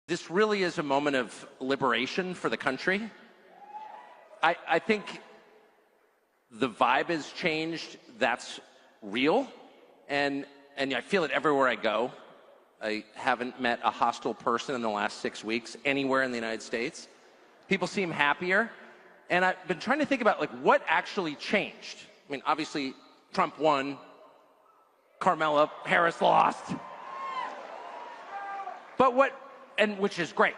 this really is a moment of liberation for the country. I think the vibe has changed. That's real. And I feel it everywhere I go. I haven't met a hostile person in the last 6 weeks anywhere in the United States. People seem happier. And I've been trying to think about, like, what actually changed. I mean, obviously, Trump won. Kamala Harris lost. Which is great.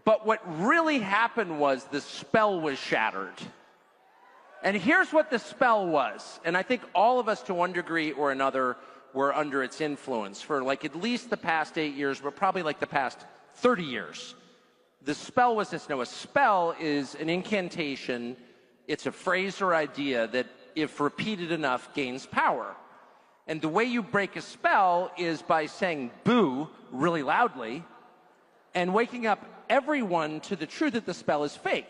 But what really happened was the spell was shattered. And here's what the spell was. And I think all of us, to one degree or another, were under its influence for like at least the past 8 years, but probably like the past 30 years. The spell was this. No, a spell is an incantation. It's a phrase or idea that, if repeated enough, gains power. And the way you break a spell is by saying boo really loudly and waking up everyone to the truth that the spell is fake.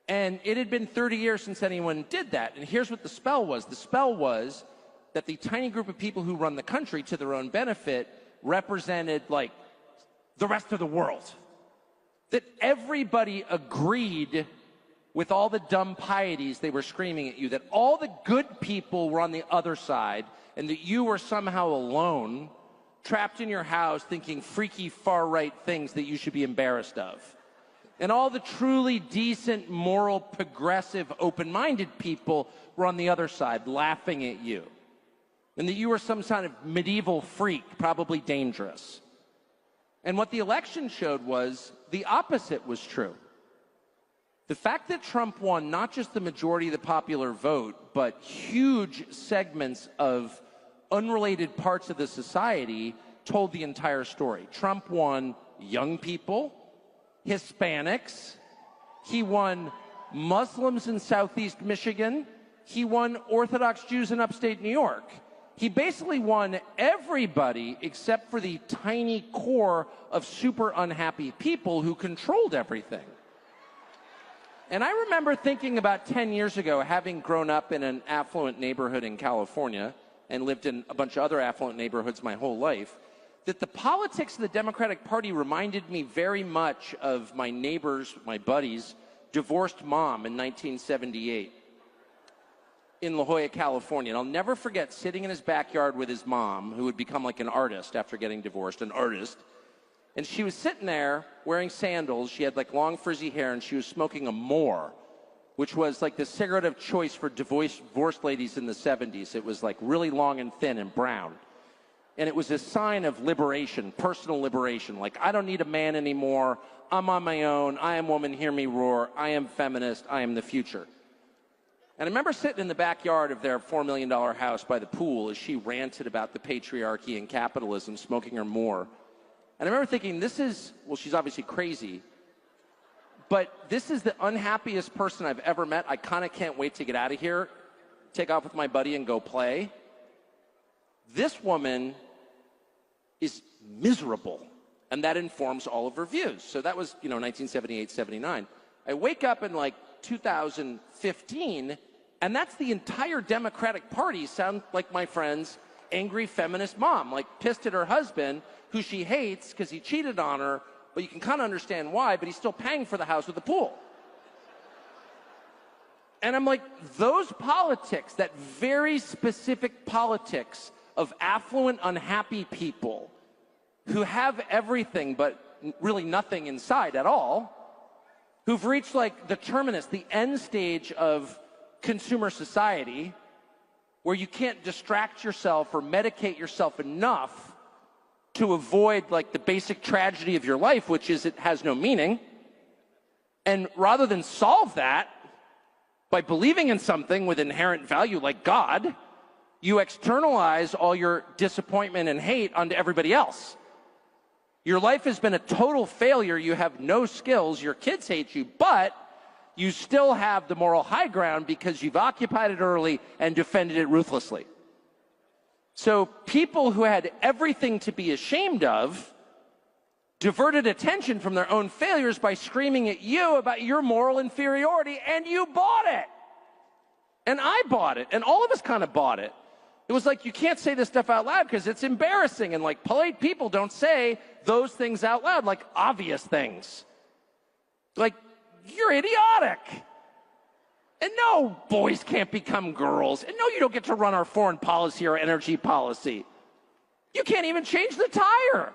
And it had been 30 years since anyone did that. And here's what the spell was. The spell was that the tiny group of people who run the country to their own benefit represented, like, the rest of the world. That everybody agreed with all the dumb pieties they were screaming at you, that all the good people were on the other side, and that you were somehow alone, trapped in your house thinking freaky far-right things that you should be embarrassed of. And all the truly decent, moral, progressive, open-minded people were on the other side, laughing at you. And that you were some kind of medieval freak, probably dangerous. And what the election showed was the opposite was true. The fact that Trump won not just the majority of the popular vote, but huge segments of unrelated parts of the society told the entire story. Trump won young people, Hispanics, he won Muslims in Southeast Michigan, he won Orthodox Jews in upstate New York. He basically won everybody except for the tiny core of super unhappy people who controlled everything. And I remember thinking about 10 years ago, having grown up in an affluent neighborhood in California and lived in a bunch of other affluent neighborhoods my whole life, that the politics of the Democratic Party reminded me very much of my neighbor's, my buddy's, divorced mom in 1978 in La Jolla, California. And I'll never forget sitting in his backyard with his mom, who had become like an artist after getting divorced, an artist. And she was sitting there wearing sandals. She had like long frizzy hair, and she was smoking a Moor, which was like the cigarette of choice for divorced ladies in the 70s. It was like really long and thin and brown. And it was a sign of liberation, personal liberation. Like, I don't need a man anymore. I'm on my own. I am woman, hear me roar. I am feminist. I am the future. And I remember sitting in the backyard of their $4 million house by the pool as she ranted about the patriarchy and capitalism, smoking her Moor. And I remember thinking, this is, well, she's obviously crazy, but this is the unhappiest person I've ever met. I kind of can't wait to get out of here, take off with my buddy and go play. This woman is miserable, and that informs all of her views. So that was, 1978, 79. I wake up in like 2015, and that's the entire Democratic Party sound like my friend's angry feminist mom, like pissed at her husband, who she hates because he cheated on her, but you can kind of understand why, but he's still paying for the house with the pool. And I'm like, those politics, that very specific politics of affluent, unhappy people who have everything but really nothing inside at all, who've reached like the terminus, the end stage of consumer society, where you can't distract yourself or medicate yourself enough to avoid like the basic tragedy of your life, which is it has no meaning. And rather than solve that by believing in something with inherent value like God, you externalize all your disappointment and hate onto everybody else. Your life has been a total failure. You have no skills. Your kids hate you, but you still have the moral high ground because you've occupied it early and defended it ruthlessly. So people who had everything to be ashamed of diverted attention from their own failures by screaming at you about your moral inferiority, and you bought it. And I bought it, and all of us kind of bought it. It was like, you can't say this stuff out loud because it's embarrassing. And like, polite people don't say those things out loud, like obvious things. Like, you're idiotic. And no, boys can't become girls. And no, you don't get to run our foreign policy or energy policy. You can't even change the tire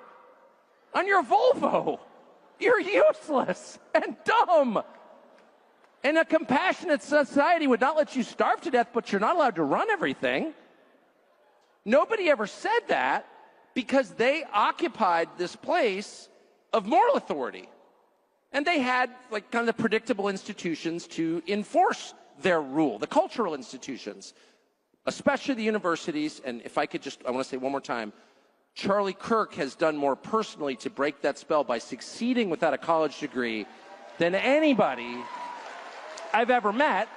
on your Volvo. You're useless and dumb. And a compassionate society would not let you starve to death, but you're not allowed to run everything. Nobody ever said that because they occupied this place of moral authority. And they had like kind of the predictable institutions to enforce their rule, the cultural institutions, especially the universities. And if I could just, I want to say one more time, Charlie Kirk has done more personally to break that spell by succeeding without a college degree than anybody I've ever met.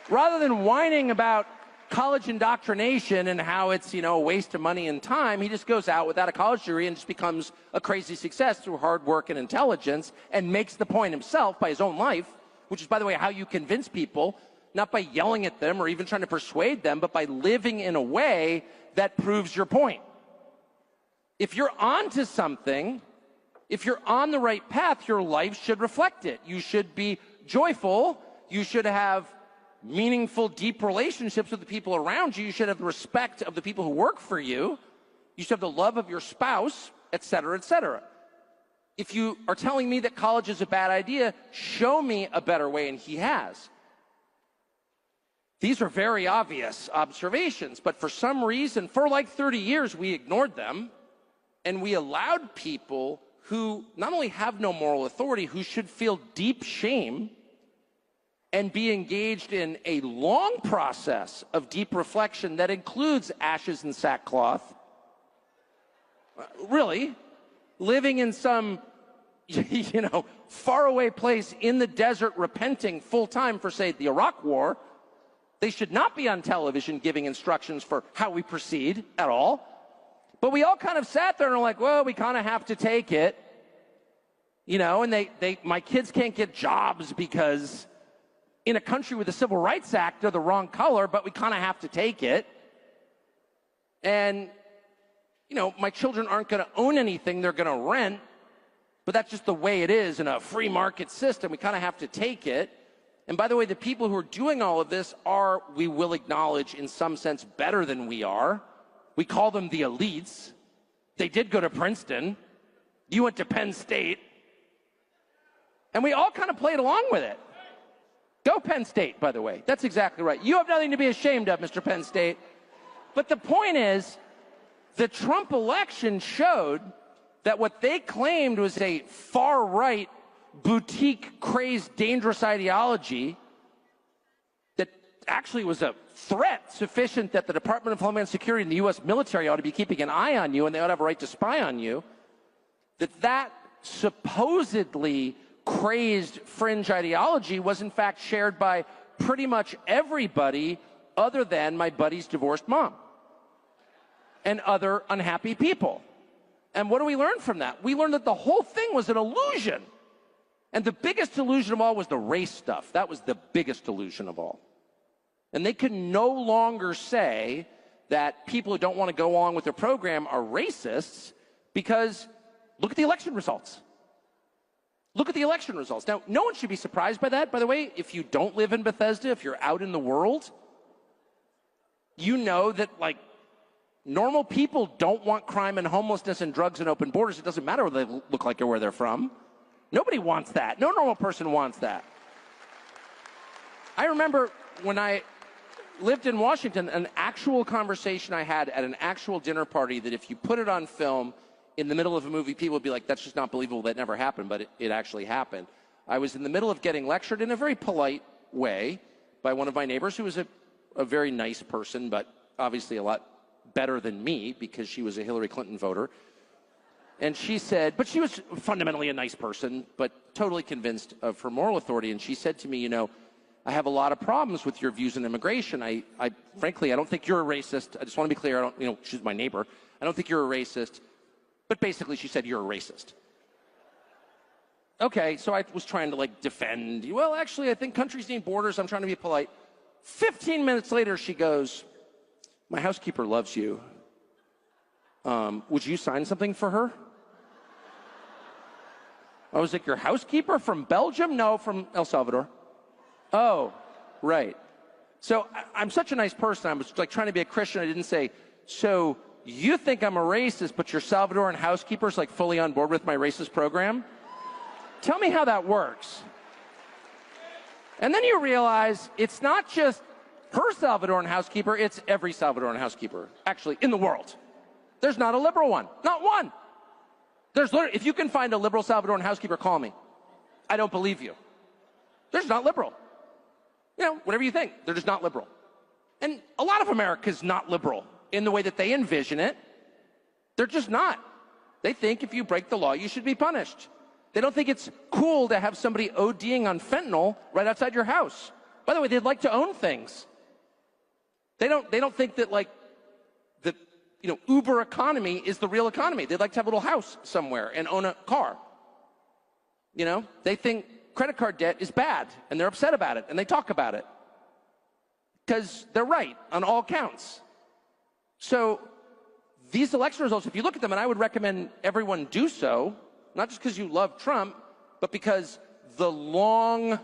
Rather than whining about college indoctrination and how it's, a waste of money and time, he just goes out without a college degree and just becomes a crazy success through hard work and intelligence and makes the point himself by his own life, which is, by the way, how you convince people, not by yelling at them or even trying to persuade them, but by living in a way that proves your point. If you're onto something, if you're on the right path, your life should reflect it. You should be joyful. You should have meaningful, deep relationships with the people around you. You should have the respect of the people who work for you. You should have the love of your spouse, et cetera, et cetera. If you are telling me that college is a bad idea, show me a better way, and he has. These are very obvious observations, but for some reason, for like 30 years, we ignored them, and we allowed people who not only have no moral authority, who should feel deep shame and be engaged in a long process of deep reflection that includes ashes and sackcloth. Really, living in some, faraway place in the desert, repenting full-time for, say, the Iraq War. They should not be on television giving instructions for how we proceed at all. But we all kind of sat there and were like, well, we kind of have to take it. And my kids can't get jobs because in a country with a Civil Rights Act, they're the wrong color, but we kind of have to take it. And, my children aren't going to own anything, they're going to rent, but that's just the way it is in a free market system. We kind of have to take it. And by the way, the people who are doing all of this are, we will acknowledge, in some sense, better than we are. We call them the elites. They did go to Princeton. You went to Penn State. And we all kind of played along with it. Go Penn State, by the way. That's exactly right. You have nothing to be ashamed of, Mr. Penn State. But the point is, the Trump election showed that what they claimed was a far-right, boutique, crazed, dangerous ideology that actually was a threat sufficient that the Department of Homeland Security and the U.S. military ought to be keeping an eye on you and they ought to have a right to spy on you, that supposedly crazed fringe ideology was in fact shared by pretty much everybody other than my buddy's divorced mom and other unhappy people. And what do we learn from that? We learned that the whole thing was an illusion. And the biggest illusion of all was the race stuff. That was the biggest illusion of all. And they can no longer say that people who don't want to go along with their program are racists because look at the election results. Look at the election results. Now, no one should be surprised by that. By the way, if you don't live in Bethesda, if you're out in the world, you know that, like, normal people don't want crime and homelessness and drugs and open borders. It doesn't matter what they look like or where they're from. Nobody wants that. No normal person wants that. I remember when I lived in Washington, an actual conversation I had at an actual dinner party that if you put it on film, in the middle of a movie, people would be like, that's just not believable, that never happened, but it actually happened. I was in the middle of getting lectured in a very polite way by one of my neighbors who was a very nice person, but obviously a lot better than me because she was a Hillary Clinton voter. And she said, but she was fundamentally a nice person, but totally convinced of her moral authority. And she said to me, I have a lot of problems with your views on immigration. Frankly, I don't think you're a racist. I just want to be clear. She's my neighbor. I don't think you're a racist. But basically, she said, you're a racist. Okay, so I was trying to, defend. Well, actually, I think countries need borders. I'm trying to be polite. 15 minutes later, she goes, My housekeeper loves you. Would you sign something for her? I was like, your housekeeper from Belgium? No, from El Salvador. Oh, right. So I'm such a nice person. I was like trying to be a Christian. I didn't say, so you think I'm a racist, but your Salvadoran housekeeper's like fully on board with my racist program? Tell me how that works. And then you realize it's not just her Salvadoran housekeeper, it's every Salvadoran housekeeper, actually, in the world. There's not a liberal one. Not one. There's literally, if you can find a liberal Salvadoran housekeeper, call me. I don't believe you. They're just not liberal. You know, whatever you think, they're just not liberal. And a lot of America is not liberal in the way that they envision it. They're just not. They think if you break the law, you should be punished. They don't think it's cool to have somebody ODing on fentanyl right outside your house. By the way, they'd like to own things. They don't think that like the Uber economy is the real economy. They'd like to have a little house somewhere and own a car. You know, they think credit card debt is bad and they're upset about it and they talk about it because they're right on all counts. So these election results, if you look at them, and I would recommend everyone do so, not just because you love Trump, but because the long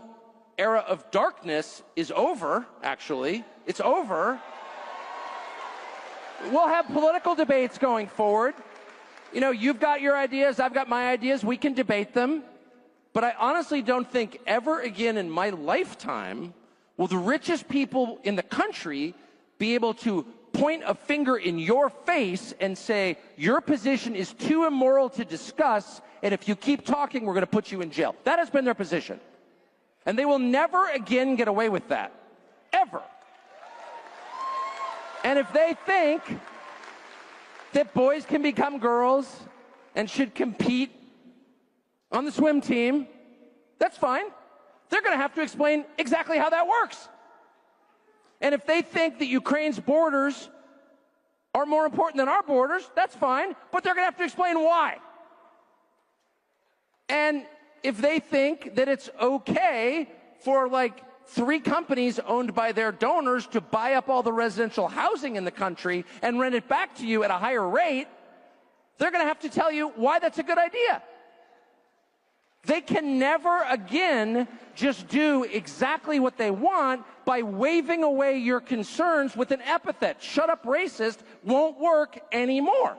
era of darkness is over, actually. It's over. We'll have political debates going forward. You know, you've got your ideas, I've got my ideas, we can debate them. But I honestly don't think ever again in my lifetime will the richest people in the country be able to point a finger in your face and say, your position is too immoral to discuss, and if you keep talking, we're going to put you in jail. That has been their position. And they will never again get away with that. Ever. And if they think that boys can become girls and should compete on the swim team, that's fine. They're going to have to explain exactly how that works. And if they think that Ukraine's borders are more important than our borders, that's fine, but they're going to have to explain why. And if they think that it's okay for like 3 companies owned by their donors to buy up all the residential housing in the country and rent it back to you at a higher rate, they're going to have to tell you why that's a good idea. They can never again just do exactly what they want by waving away your concerns with an epithet. Shut up, racist won't work anymore.